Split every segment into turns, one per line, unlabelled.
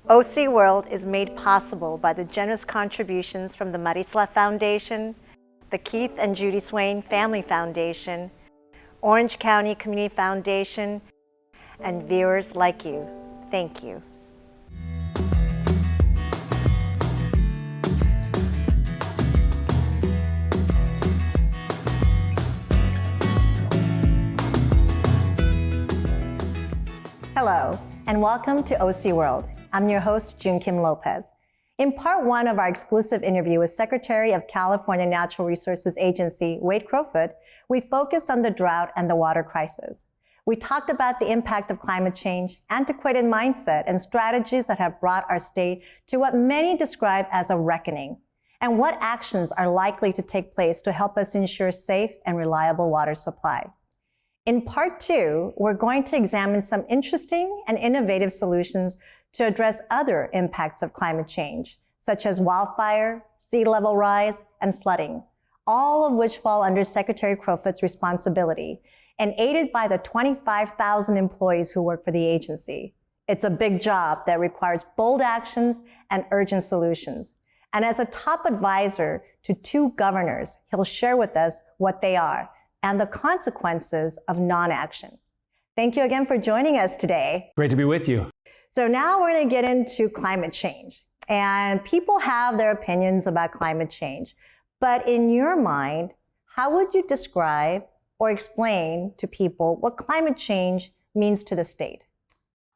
OC World is made possible by the generous contributions from the Marisla Foundation, the Keith and Judy Swain Family Foundation, Orange County Community Foundation, and viewers like you. Thank you. Hello, and welcome to OC World. I'm your host, Joone Kim-Lopez. In part one of our exclusive interview with Secretary of California Natural Resources Agency, Wade Crowfoot, we focused on the drought and the water crisis. We talked about the impact of climate change, antiquated mindset, and strategies that have brought our state to what many describe as a reckoning, and what actions are likely to take place to help us ensure safe and reliable water supply. In part two, we're going to examine some interesting and innovative solutions to address other impacts of climate change, such as wildfire, sea level rise, and flooding, all of which fall under Secretary Crowfoot's responsibility, and aided by the 25,000 employees who work for the agency. It's a big job that requires bold actions and urgent solutions. And as a top advisor to two governors, he'll share with us what they are and the consequences of non-action. Thank you again for joining us today.
Great to be with you.
So now we're going to get into climate change. And people have their opinions about climate change. But in your mind, how would you describe or explain to people what climate change means to the state?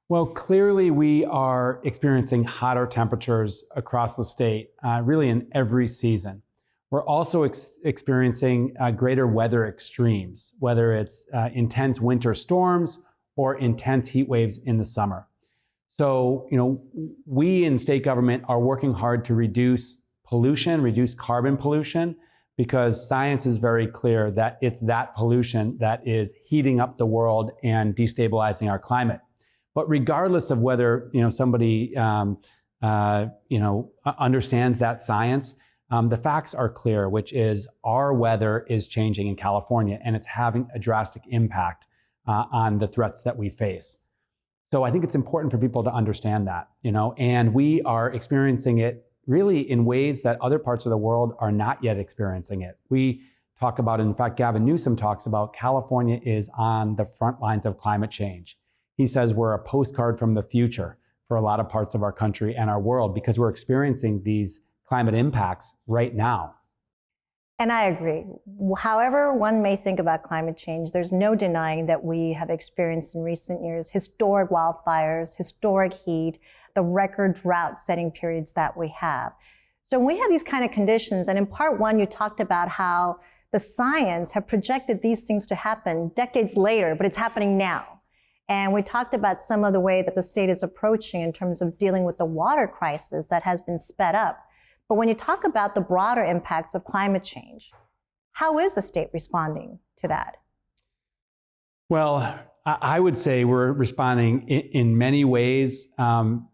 Well, clearly we are experiencing hotter temperatures across the state, really in every season. We're also experiencing greater weather extremes, whether it's intense winter storms or intense heat waves in the summer. So, we in state government are working hard to reduce pollution, reduce carbon pollution, because science is very clear that it's that pollution that is heating up the world and destabilizing our climate. But regardless of whether, somebody, understands that science, the facts are clear, which is our weather is changing in California, and it's having a drastic impact on the threats that we face. So I think it's important for people to understand that, and we are experiencing it really in ways that other parts of the world are not yet experiencing it. We talk about, in fact, Gavin Newsom talks about California is on the front lines of climate change. He says we're a postcard from the future for a lot of parts of our country and our world because we're experiencing these climate impacts right now.
And I agree. However one may think about climate change, there's no denying that we have experienced in recent years historic wildfires, historic heat, the record drought-setting periods that we have. So when we have these kind of conditions, and in part one, you talked about how the science have projected these things to happen decades later, but it's happening now. And we talked about some of the way that the state is approaching in terms of dealing with the water crisis that has been sped up. But when you talk about the broader impacts of climate change, how is the state responding to that?
Well, I would say we're responding in many ways,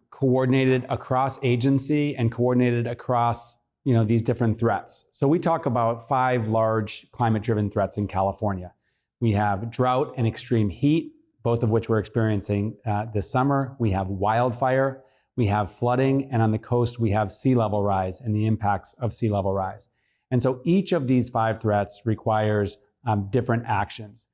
coordinated across agency and coordinated across these different threats. So we talk about 5 large climate-driven threats in California. We have drought and extreme heat, both of which we're experiencing this summer. We have wildfire. We have flooding, and on the coast, we have sea level rise and the impacts of sea level rise. And so each of these 5 threats requires different actions.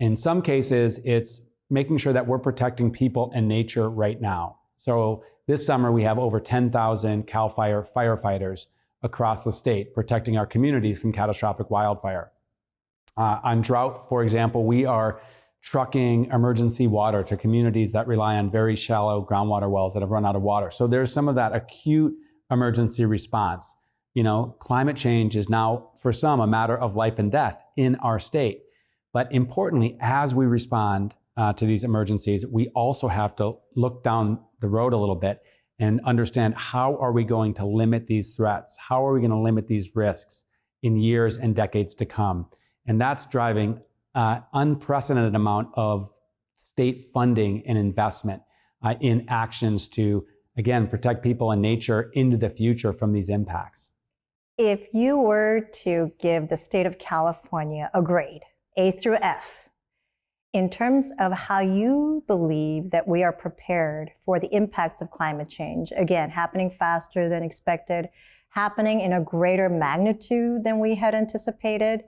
In some cases, it's making sure that we're protecting people and nature right now. So this summer, we have over 10,000 CAL FIRE firefighters across the state protecting our communities from catastrophic wildfire. On drought, for example, we are trucking emergency water to communities that rely on very shallow groundwater wells that have run out of water. So there's some of that acute emergency response. Climate change is now, for some, a matter of life and death in our state. But importantly, as we respond to these emergencies, we also have to look down the road a little bit and understand how are we going to limit these threats? How are we going to limit these risks in years and decades to come? And that's driving unprecedented amount of state funding and investment in actions to, again, protect people and nature into the future from these impacts.
If you were to give the state of California a grade, A through F, In terms of how you believe that we are prepared for the impacts of climate change, again, happening faster than expected, happening in a greater magnitude than we had anticipated,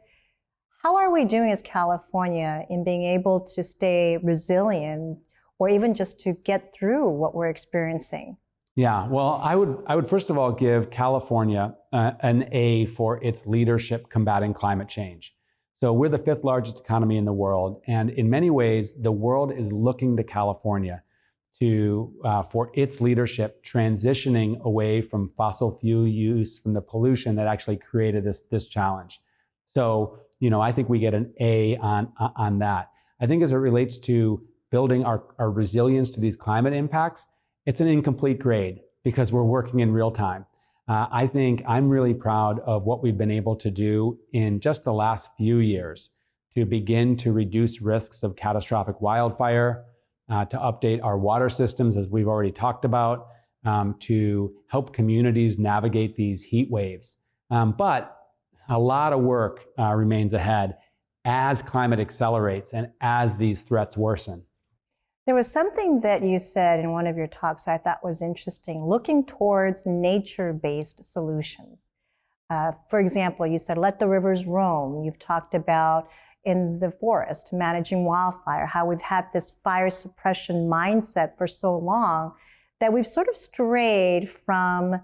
how are we doing as California in being able to stay resilient or even just to get through what we're experiencing?
Yeah, well, I would first of all give California an A for its leadership combating climate change. So we're the fifth largest economy in the world, and in many ways, the world is looking to California for its leadership, transitioning away from fossil fuel use, from the pollution that actually created this challenge. So, I think we get an A on that. I think as it relates to building our resilience to these climate impacts, it's an incomplete grade because we're working in real time. I think I'm really proud of what we've been able to do in just the last few years to begin to reduce risks of catastrophic wildfire, to update our water systems, as we've already talked about, to help communities navigate these heat waves. But a lot of work remains ahead as climate accelerates and as these threats worsen.
There was something that you said in one of your talks I thought was interesting, looking towards nature-based solutions. For example, you said, let the rivers roam. You've talked about in the forest, managing wildfire, how we've had this fire suppression mindset for so long that we've sort of strayed from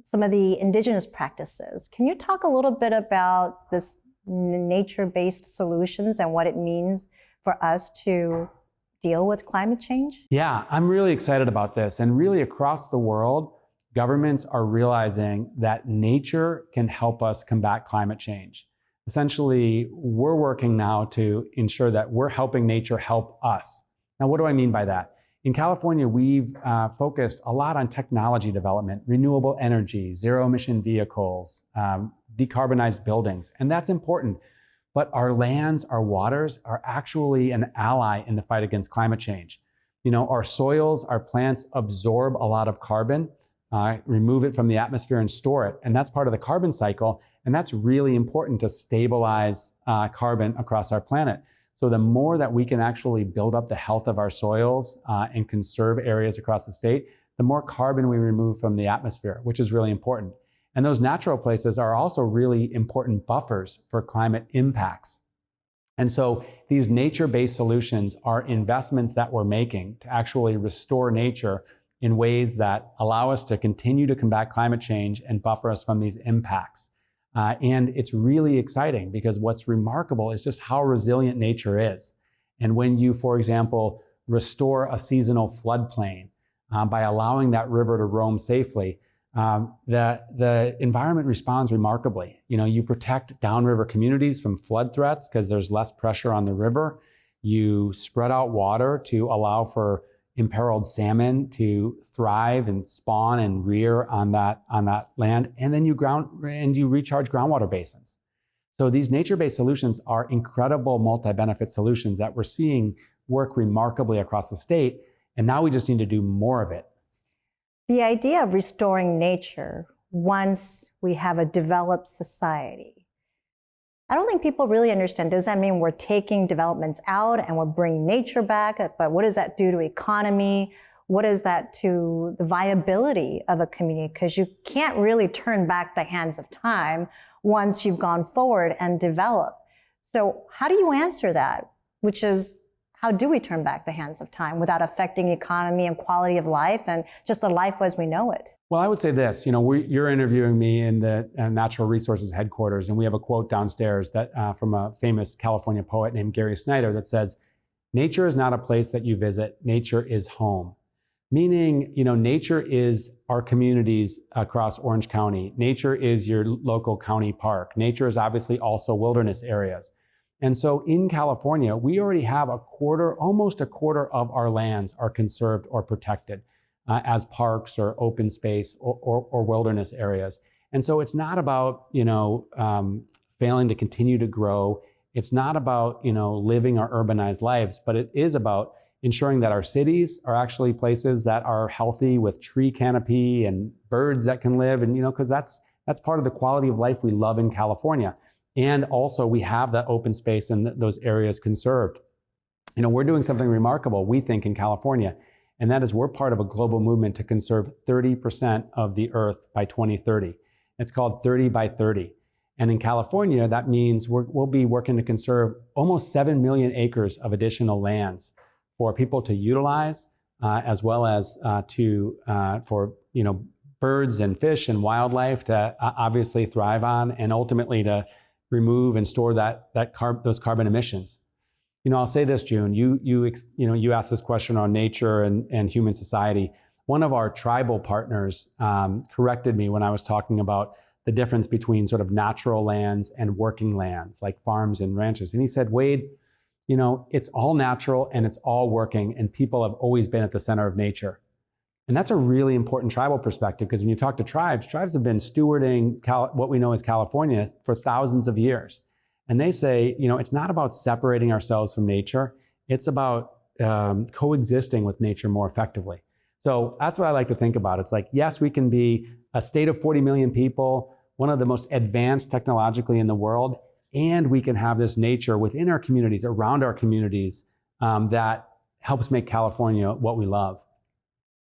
some of the indigenous practices. Can you talk a little bit about this nature-based solutions and what it means for us to deal with climate change?
Yeah, I'm really excited about this. And really across the world, governments are realizing that nature can help us combat climate change. Essentially, we're working now to ensure that we're helping nature help us. Now, what do I mean by that? In California, we've focused a lot on technology development, renewable energy, zero emission vehicles, decarbonized buildings, and that's important. But our lands, our waters are actually an ally in the fight against climate change. Our soils, our plants absorb a lot of carbon, remove it from the atmosphere and store it. And that's part of the carbon cycle. And that's really important to stabilize carbon across our planet. So the more that we can actually build up the health of our soils and conserve areas across the state, the more carbon we remove from the atmosphere, which is really important. And those natural places are also really important buffers for climate impacts. And so these nature-based solutions are investments that we're making to actually restore nature in ways that allow us to continue to combat climate change and buffer us from these impacts. And it's really exciting because what's remarkable is just how resilient nature is. And when you, for example, restore a seasonal floodplain by allowing that river to roam safely, the environment responds remarkably. You protect downriver communities from flood threats because there's less pressure on the river. You spread out water to allow for imperiled salmon to thrive and spawn and rear on that land, and then you recharge groundwater basins. So these nature-based solutions are incredible multi-benefit solutions that we're seeing work remarkably across the state, and now we just need to do more of it.
The idea of restoring nature once we have a developed society, I don't think people really understand. Does that mean we're taking developments out and we're bringing nature back? But what does that do to economy? What is that to the viability of a community? Because you can't really turn back the hands of time once you've gone forward and developed. So how do you answer that? Which is, how do we turn back the hands of time without affecting economy and quality of life and just the life as we know it?
Well, I would say this, you're interviewing me in the Natural Resources headquarters, and we have a quote downstairs that from a famous California poet named Gary Snyder that says, "Nature is not a place that you visit, nature is home." Meaning, nature is our communities across Orange County. Nature is your local county park. Nature is obviously also wilderness areas. And so in California, we already have almost a quarter of our lands are conserved or protected as parks or open space or wilderness areas. And so it's not about, failing to continue to grow. It's not about, living our urbanized lives, but it is about ensuring that our cities are actually places that are healthy with tree canopy and birds that can live. And, because that's part of the quality of life we love in California. And also we have that open space and those areas conserved. we're doing something remarkable, we think, in California, and that is we're part of a global movement to conserve 30% of the earth by 2030. It's called 30 by 30. And in California, that means we'll be working to conserve almost 7 million acres of additional lands for people to utilize, as well as for birds and fish and wildlife to obviously thrive on, and ultimately to remove and store those carbon emissions. I'll say this, Joone. You asked this question on nature and human society. One of our tribal partners corrected me when I was talking about the difference between sort of natural lands and working lands, like farms and ranches. And he said, Wade, it's all natural and it's all working, and people have always been at the center of nature. And that's a really important tribal perspective, because when you talk to tribes have been stewarding what we know as California for thousands of years. And they say, it's not about separating ourselves from nature. It's about coexisting with nature more effectively. So that's what I like to think about. It's like, yes, we can be a state of 40 million people, one of the most advanced technologically in the world, and we can have this nature within our communities, around our communities, that helps make California what we love.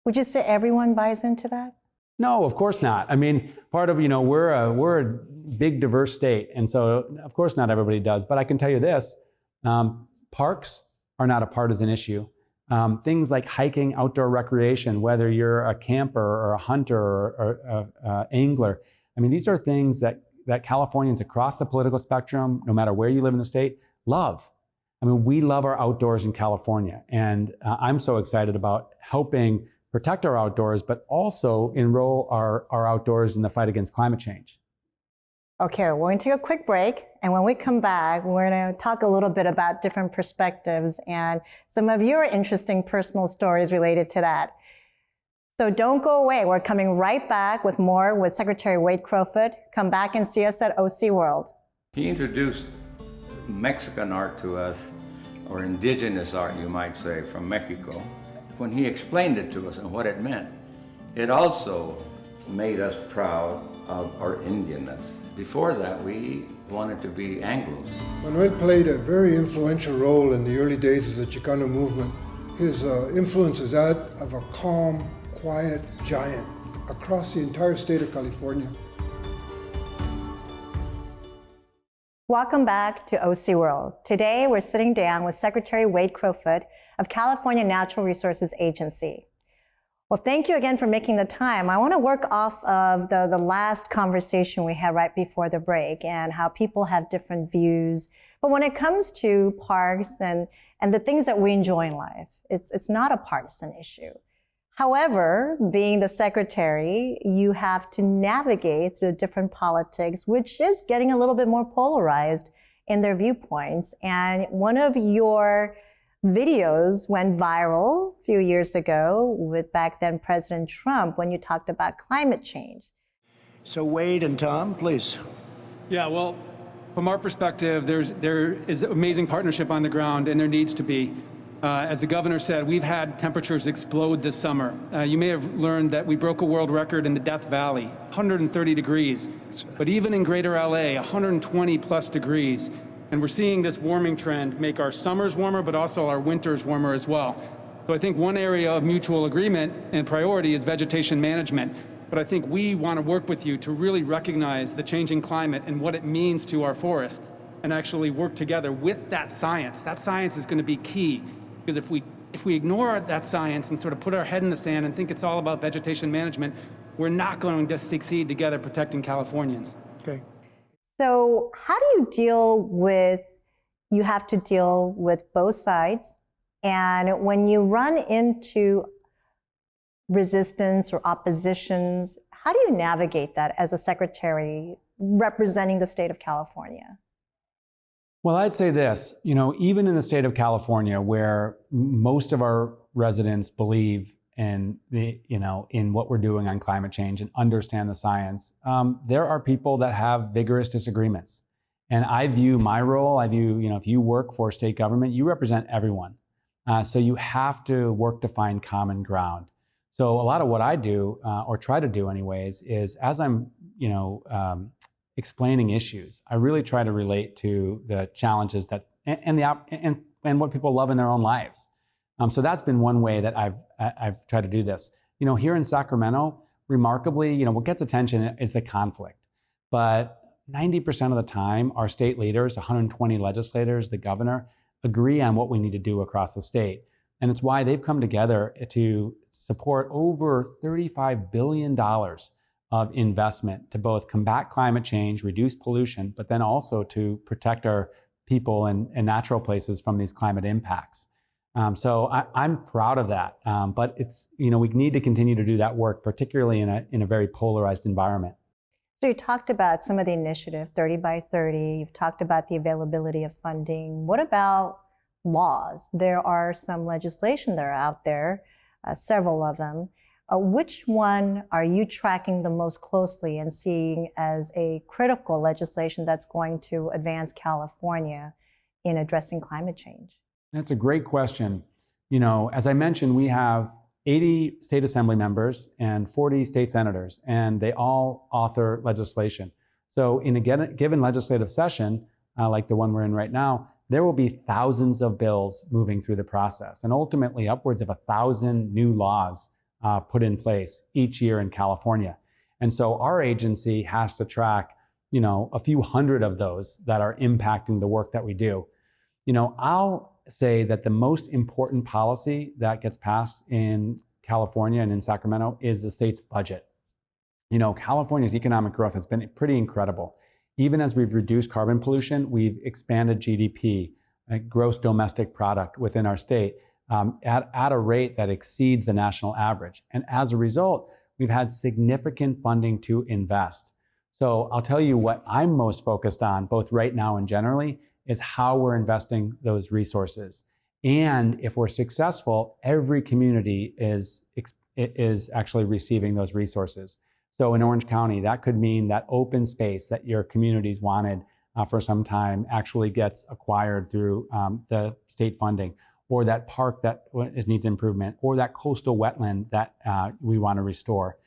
Would you say everyone buys into that?
No, of course not. I mean, part of, we're a big, diverse state. And so, of course, not everybody does. But I can tell you this, parks are not a partisan issue. Things like hiking, outdoor recreation, whether you're a camper or a hunter or an angler, I mean, these are things that Californians across the political spectrum, no matter where you live in the state, love. I mean, we love our outdoors in California. And I'm so excited about helping protect our outdoors, but also enroll our outdoors in the fight against climate change.
Okay, we're going to take a quick break. And when we come back, we're going to talk a little bit about different perspectives and some of your interesting personal stories related to that. So don't go away. We're coming right back with more with Secretary Wade Crowfoot. Come back and see us at OC World.
He introduced Mexican art to us, or indigenous art, you might say, from Mexico. When he explained it to us and what it meant, it also made us proud of our Indianness. Before that, we wanted to be Anglos.
Manuel played a very influential role in the early days of the Chicano movement. His influence is that of a calm, quiet giant across the entire state of California.
Welcome back to OC World. Today, we're sitting down with Secretary Wade Crowfoot of California Natural Resources Agency. Well, thank you again for making the time. I want to work off of the last conversation we had right before the break and how people have different views. But when it comes to parks and the things that we enjoy in life, it's not a partisan issue. However, being the secretary, you have to navigate through different politics, which is getting a little bit more polarized in their viewpoints. And one of your videos went viral a few years ago with back then President Trump when you talked about climate change.
So Wade and Tom, please.
Yeah, well, from our perspective, there is amazing partnership on the ground, and there needs to be. As the governor said, we've had temperatures explode this summer. You may have learned that we broke a world record in the Death Valley, 130 degrees. But even in greater LA, 120 plus degrees. And we're seeing this warming trend make our summers warmer, but also our winters warmer as well. So I think one area of mutual agreement and priority is vegetation management. But I think we want to work with you to really recognize the changing climate and what it means to our forests, and actually work together with that science. That science is going to be key, because if we ignore that science and sort of put our head in the sand and think it's all about vegetation management, we're not going to succeed together protecting Californians.
Okay.
So how do you have to deal with both sides? And when you run into resistance or oppositions, how do you navigate that as a secretary representing the state of California?
Well, I'd say this, even in the state of California, where most of our residents believe in in what we're doing on climate change and understand the science, there are people that have vigorous disagreements. And I view my role, if you work for state government, you represent everyone. So you have to work to find common ground. So a lot of what I do, or try to do anyways, is as I'm, explaining issues, I really try to relate to the challenges and and what people love in their own lives. So that's been one way that I've tried to do this. Here in Sacramento, remarkably, what gets attention is the conflict. But 90% of the time, our state leaders, 120 legislators, the governor, agree on what we need to do across the state. And it's why they've come together to support over $35 billion of investment to both combat climate change, reduce pollution, but then also to protect our people and natural places from these climate impacts. So I'm proud of that. But it's, we need to continue to do that work, particularly in a very polarized environment.
So you talked about some of the initiative, 30 by 30. You've talked about the availability of funding. What about laws? There are some legislation that are out there, several of them. Which one are you tracking the most closely and seeing as a critical legislation that's going to advance California in addressing climate change?
That's a great question. As I mentioned, we have 80 state assembly members and 40 state senators, and they all author legislation. So in a given legislative session, like the one we're in right now, there will be thousands of bills moving through the process, and ultimately upwards of 1,000 new laws put in place each year in California. And so our agency has to track, a few hundred of those that are impacting the work that we do. I'll say that the most important policy that gets passed in California and in Sacramento is the state's budget. California's economic growth has been pretty incredible. Even as we've reduced carbon pollution, we've expanded GDP, gross domestic product within our state, at a rate that exceeds the national average. And as a result, we've had significant funding to invest. So I'll tell you what I'm most focused on, both right now and generally, is how we're investing those resources. And if we're successful, every community is actually receiving those resources. So in Orange County, that could mean that open space that your communities wanted for some time actually gets acquired through the state funding, or that park that needs improvement, or that coastal wetland that we want to restore.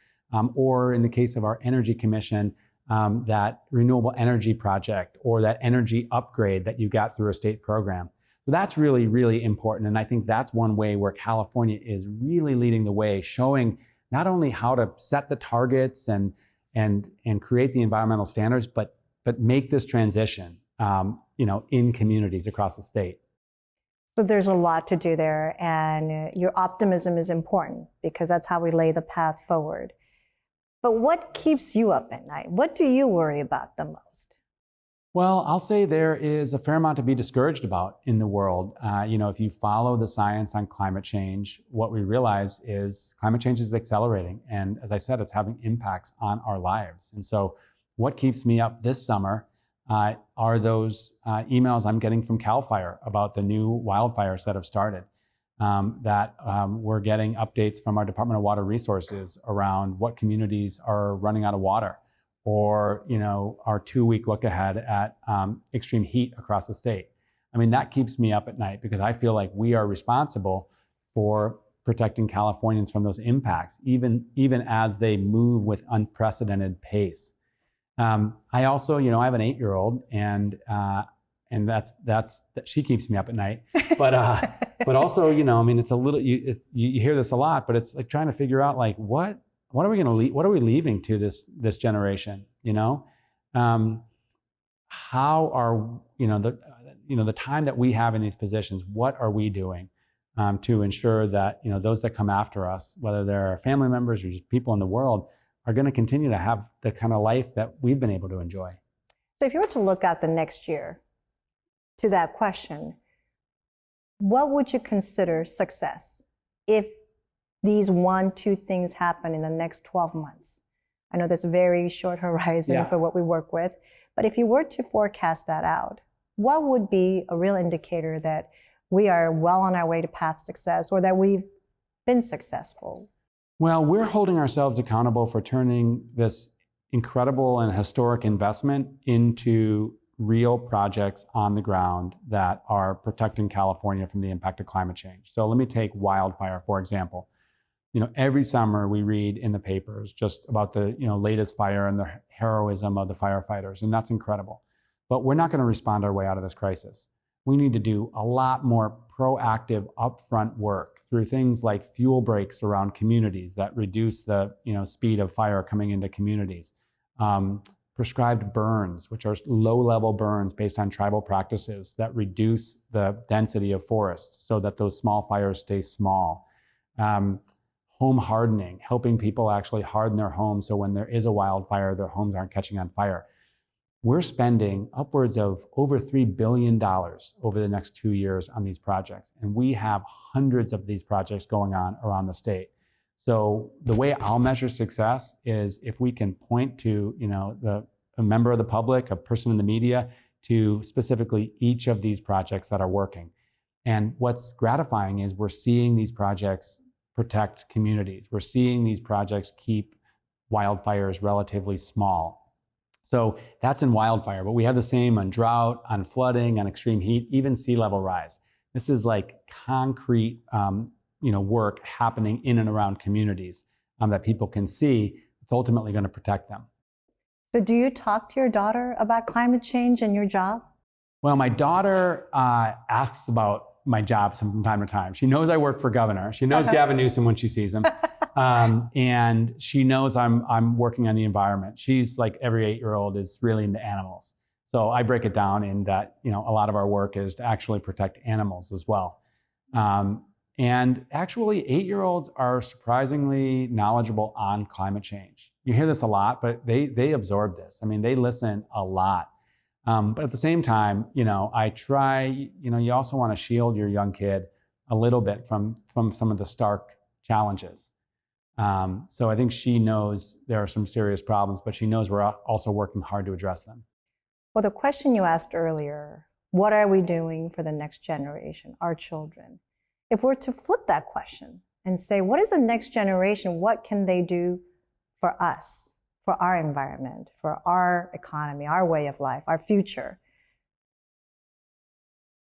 Or in the case of our Energy Commission, that renewable energy project or that energy upgrade that you got through a state program. So that's really, really important. And I think that's one way where California is really leading the way, showing not only how to set the targets and create the environmental standards, but make this transition, in communities across the state.
So there's a lot to do there, and your optimism is important because that's how we lay the path forward. But what keeps you up at night? What do you worry about the most?
Well, I'll say there is a fair amount to be discouraged about in the world. If you follow the science on climate change, what we realize is climate change is accelerating. And as I said, it's having impacts on our lives. And so what keeps me up this summer are those emails I'm getting from CAL FIRE about the new wildfires that have started. We're getting updates from our Department of Water Resources around what communities are running out of water, or our 2-week look ahead at extreme heat across the state. I mean, that keeps me up at night because I feel like we are responsible for protecting Californians from those impacts, even as they move with unprecedented pace. I also, I have an 8-year-old, and that's she keeps me up at night. But also, it's a little, you hear this a lot, but it's like trying to figure out like what are we going to leave? What are we leaving to this generation? How are the time that we have in these positions? What are we doing to ensure that those that come after us, whether they're family members or just people in the world, are going to continue to have the kind of life that we've been able to enjoy?
So if you were to look out the next year to that question, what would you consider success if these 1-2 things happen in the next 12 months? I know that's a very short horizon for what we work with, but if you were to forecast that out, what would be a real indicator that we are well on our way to path success, or that we've been successful?
Well, we're holding ourselves accountable for turning this incredible and historic investment into real projects on the ground that are protecting California from the impact of climate change. So let me take wildfire, for example. Every summer we read in the papers just about the latest fire and the heroism of the firefighters, and that's incredible. But we're not going to respond our way out of this crisis. we need to do a lot more proactive upfront work through things like fuel breaks around communities that reduce the speed of fire coming into communities. Prescribed burns, which are low-level burns based on tribal practices that reduce the density of forests so that those small fires stay small. Home hardening, helping people actually harden their homes so when there is a wildfire, their homes aren't catching on fire. We're spending upwards of over $3 billion over the next 2 years on these projects. And we have hundreds of these projects going on around the state. So the way I'll measure success is if we can point to, a member of the public, a person in the media, to specifically each of these projects that are working. And what's gratifying is we're seeing these projects protect communities. We're seeing these projects keep wildfires relatively small. So that's in wildfire, but we have the same on drought, on flooding, on extreme heat, even sea level rise. This is like concrete work happening in and around communities that people can see. It's ultimately going to protect them.
So do you talk to your daughter about climate change and your job?
Well, my daughter asks about my job from time to time. She knows I work for governor. She knows Gavin Newsom when she sees him. And she knows I'm working on the environment. She's like every 8-year-old is really into animals. So I break it down in that, a lot of our work is to actually protect animals as well. And actually 8-year-olds are surprisingly knowledgeable on climate change. You hear this a lot, but they absorb this. I mean, they listen a lot. But at the same time, I try, you also want to shield your young kid a little bit from some of the stark challenges. So I think she knows there are some serious problems, but she knows we're also working hard to address them.
Well, the question you asked earlier, what are we doing for the next generation, our children? If we're to flip that question and say, what is the next generation? What can they do for us, for our environment, for our economy, our way of life, our future?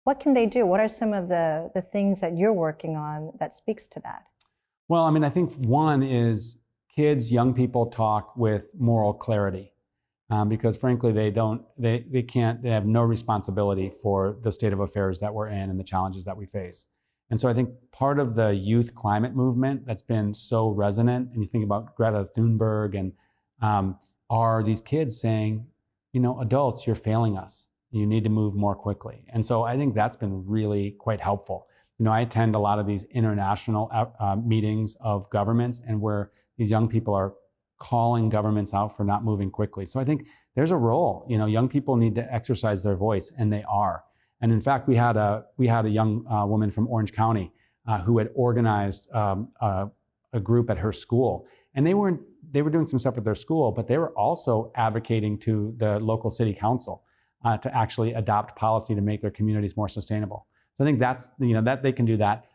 What can they do? What are some of the things that you're working on that speaks to that?
Well, I think one is kids, young people talk with moral clarity because frankly, they have no responsibility for the state of affairs that we're in and the challenges that we face. And so I think part of the youth climate movement that's been so resonant, and you think about Greta Thunberg and are these kids saying, adults, you're failing us. You need to move more quickly. And so I think that's been really quite helpful. I attend a lot of these international meetings of governments and where these young people are calling governments out for not moving quickly. So I think there's a role. Young people need to exercise their voice, and they are. And in fact, we had a young woman from Orange County who had organized a group at her school, and they were doing some stuff at their school, but they were also advocating to the local city council to actually adopt policy to make their communities more sustainable. So I think that's that they can do that.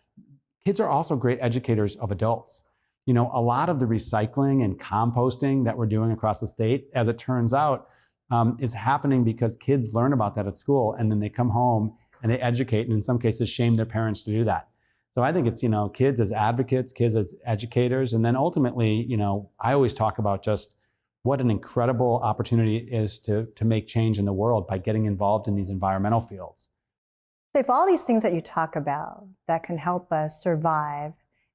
Kids are also great educators of adults. A lot of the recycling and composting that we're doing across the state, as it turns out, is happening because kids learn about that at school, and then they come home and they educate, and in some cases shame their parents to do that. So I think it's, kids as advocates, kids as educators, and then ultimately, I always talk about just what an incredible opportunity it is to make change in the world by getting involved in these environmental fields.
So if all these things that you talk about that can help us survive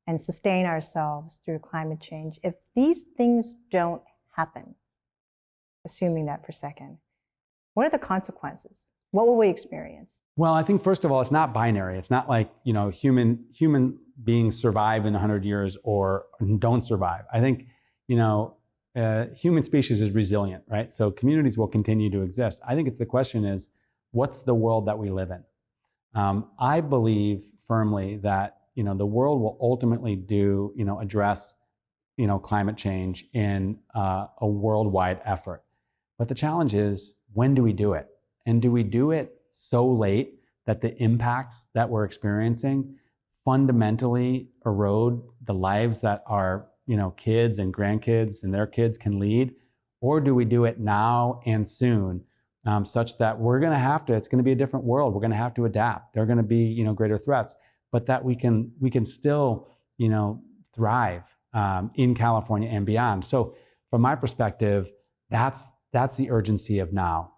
and sustain ourselves through climate change, if these things don't happen, assuming that for a second, what are the consequences? What will we experience?
Well, I think first of all, it's not binary. It's not like, human beings survive in 100 years or don't survive. I think, human species is resilient, right? So communities will continue to exist. I think the question is, what's the world that we live in? I believe firmly that, the world will ultimately address, climate change in a worldwide effort. But the challenge is, when do we do it? And do we do it so late that the impacts that we're experiencing fundamentally erode the lives that our, kids and grandkids and their kids can lead? Or do we do it now and soon, such that it's going to be a different world. We're going to have to adapt. There are going to be, greater threats, but that we can still, thrive in California and beyond. So from my perspective, that's the urgency of now.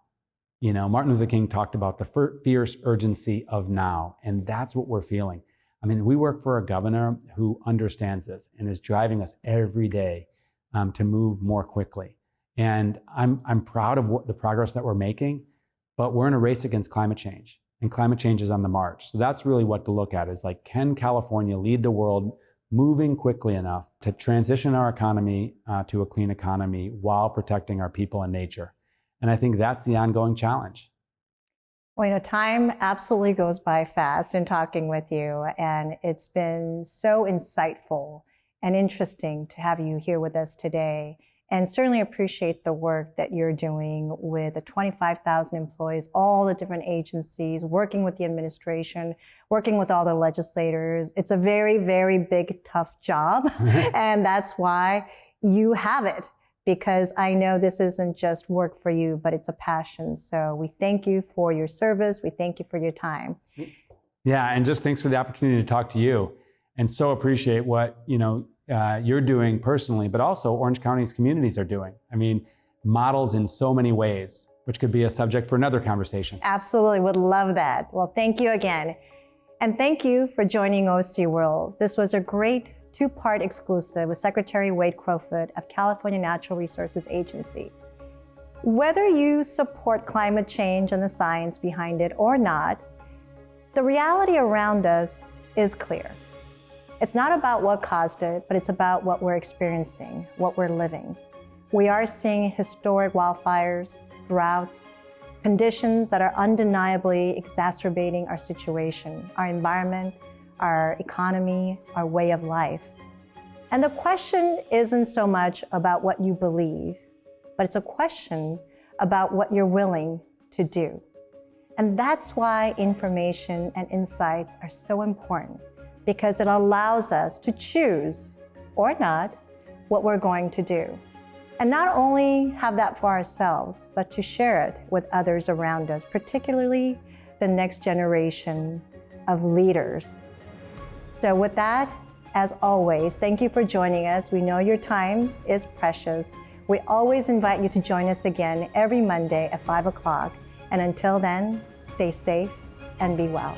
Martin Luther King talked about the fierce urgency of now, and that's what we're feeling. I mean, we work for a governor who understands this and is driving us every day to move more quickly. And I'm proud of the progress that we're making, but we're in a race against climate change, and climate change is on the march. So that's really what to look at is like, can California lead the world moving quickly enough to transition our economy to a clean economy while protecting our people and nature? And I think that's the ongoing challenge.
Well, time absolutely goes by fast in talking with you, and it's been so insightful and interesting to have you here with us today, and certainly appreciate the work that you're doing with the 25,000 employees, all the different agencies, working with the administration, working with all the legislators. It's a very, very big, tough job, and that's why you have it. Because I know this isn't just work for you, but it's a passion. So we thank you for your service. We thank you for your time.
Yeah, and just thanks for the opportunity to talk to you, and so appreciate what you're doing personally, but also Orange County's communities are doing. I mean, models in so many ways, which could be a subject for another conversation.
Absolutely, would love that. Well, thank you again. And thank you for joining OC World. This was a great two-part exclusive with Secretary Wade Crowfoot of California Natural Resources Agency. Whether you support climate change and the science behind it or not, the reality around us is clear. It's not about what caused it, but it's about what we're experiencing, what we're living. We are seeing historic wildfires, droughts, conditions that are undeniably exacerbating our situation, our environment, our economy, our way of life. And the question isn't so much about what you believe, but it's a question about what you're willing to do. And that's why information and insights are so important, because it allows us to choose, or not, what we're going to do. And not only have that for ourselves, but to share it with others around us, particularly the next generation of leaders. So with that, as always, thank you for joining us. We know your time is precious. We always invite you to join us again every Monday at 5 o'clock. And until then, stay safe and be well.